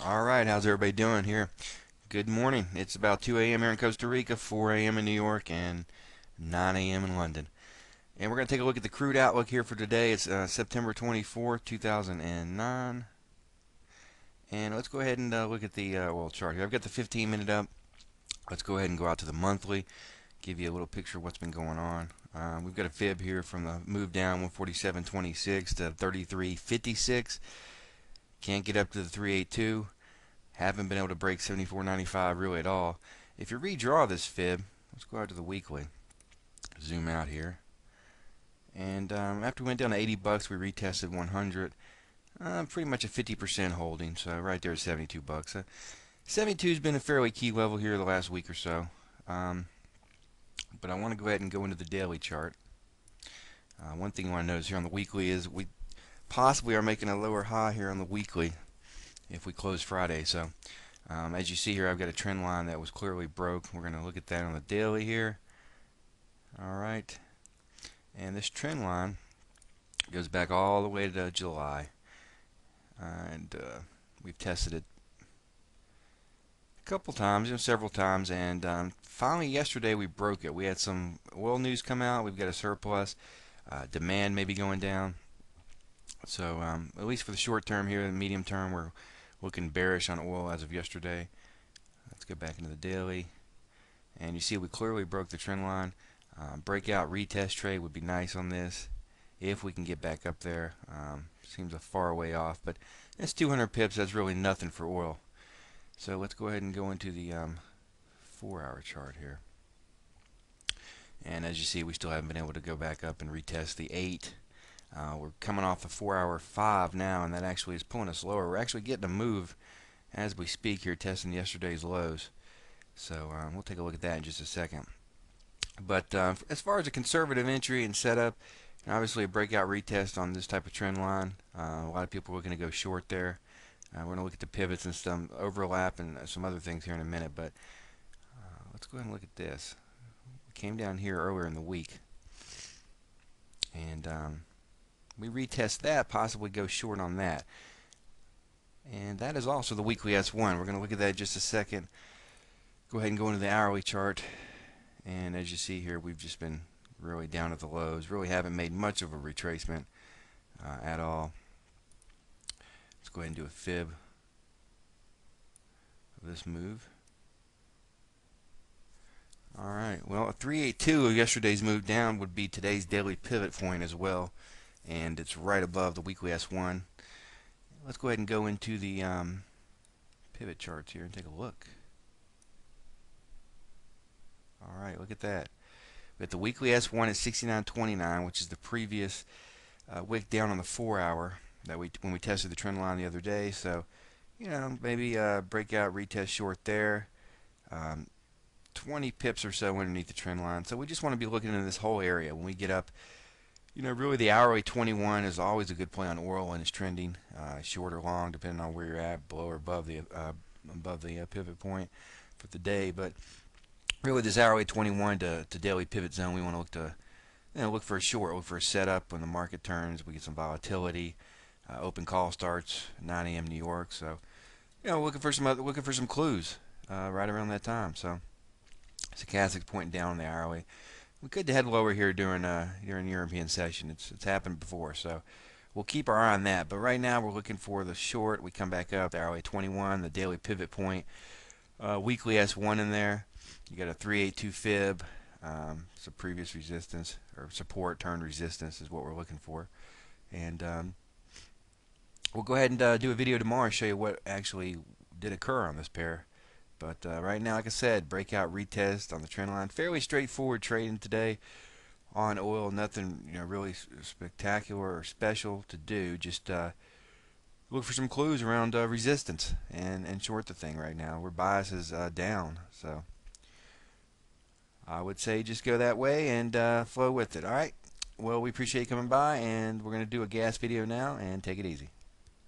Alright, how's everybody doing here? Good morning. It's about 2 a.m. here in Costa Rica, 4 a.m. in New York, and 9 a.m. in London. And we're going to take a look at the crude outlook here for today. It's September 24th, 2009. And let's go ahead and look at the oil chart here. I've got the 15-minute up. Let's go ahead and go out to the monthly, give you a little picture of what's been going on. We've got a fib here from the move down 147.26 to 33.56. Can't get up to the 382. Haven't been able to break 74.95 really at all. If you redraw this fib, let's go out to the weekly. Zoom out here. And after we went down to 80 bucks, we retested 100. Pretty much a 50% holding. So right there is 72 bucks. 72 has been a fairly key level here the last week or so. But I want to go ahead and go into the daily chart. One thing you want to notice here on the weekly is we possibly are making a lower high here on the weekly if we close Friday. So as you see here, I've got a trend line that was clearly broke. We're going to look at that on the daily here. Alright, and this trend line goes back all the way to July, and we've tested it a couple times, several times, and finally yesterday we broke it. We had some oil news come out. We've got a surplus. Demand may be going down. So at least for the short term here, the medium term, we're looking bearish on oil as of yesterday. Let's go back into the daily, and you see we clearly broke the trend line. Breakout retest trade would be nice on this if we can get back up there. Seems a far way off, but it's 200 pips. That's really nothing for oil. So let's go ahead and go into the 4-hour chart here. And as you see, we still haven't been able to go back up and retest the 8. We're coming off the 4-hour 5 now, and that actually is pulling us lower. We're actually getting a move as we speak here, testing yesterday's lows. So we'll take a look at that in just a second. But as far as a conservative entry and setup, obviously a breakout retest on this type of trend line. A lot of people are looking to go short there. We're going to look at the pivots and some overlap and some other things here in a minute. But let's go ahead and look at this. We came down here earlier in the week, and we retest that, possibly go short on that. And that is also the weekly S1. We're going to look at that in just a second. Go ahead and go into the hourly chart. And as you see here, we've just been really down at the lows. Really haven't made much of a retracement at all. Let's go ahead and do a fib of this move. Alright, well, a 382 of yesterday's move down would be today's daily pivot point as well. And it's right above the weekly S1. Let's go ahead and go into the pivot charts here and take a look. Alright, look at that. We got the weekly S1 at 69.29, which is the previous wick down on the 4-hour that when we tested the trend line the other day. So, maybe breakout retest short there. 20 pips or so underneath the trend line. So we just want to be looking in this whole area when we get up. Really the hourly 21 is always a good play on oil when it's trending, short or long, depending on where you're at, below or above the pivot point for the day. But really, this hourly 21 to daily pivot zone, we want to look for a short, look for a setup when the market turns. We get some volatility. Open call starts 9 a.m. New York, so looking for some clues right around that time. So stochastics pointing down on the hourly. We could head lower here during the European session. It's happened before, so we'll keep our eye on that. But right now, we're looking for the short. We come back up the hourly 21, the daily pivot point, weekly S1 in there. You got a 382 fib. It's a previous resistance or support turned resistance is what we're looking for. And we'll go ahead and do a video tomorrow, show you what actually did occur on this pair. But right now, like I said, breakout retest on the trend line. Fairly straightforward trading today on oil. Nothing really spectacular or special to do. Just look for some clues around resistance and short the thing right now. Where bias is down. So I would say just go that way and flow with it. Alright, well, we appreciate you coming by, and we're going to do a gas video now, and take it easy.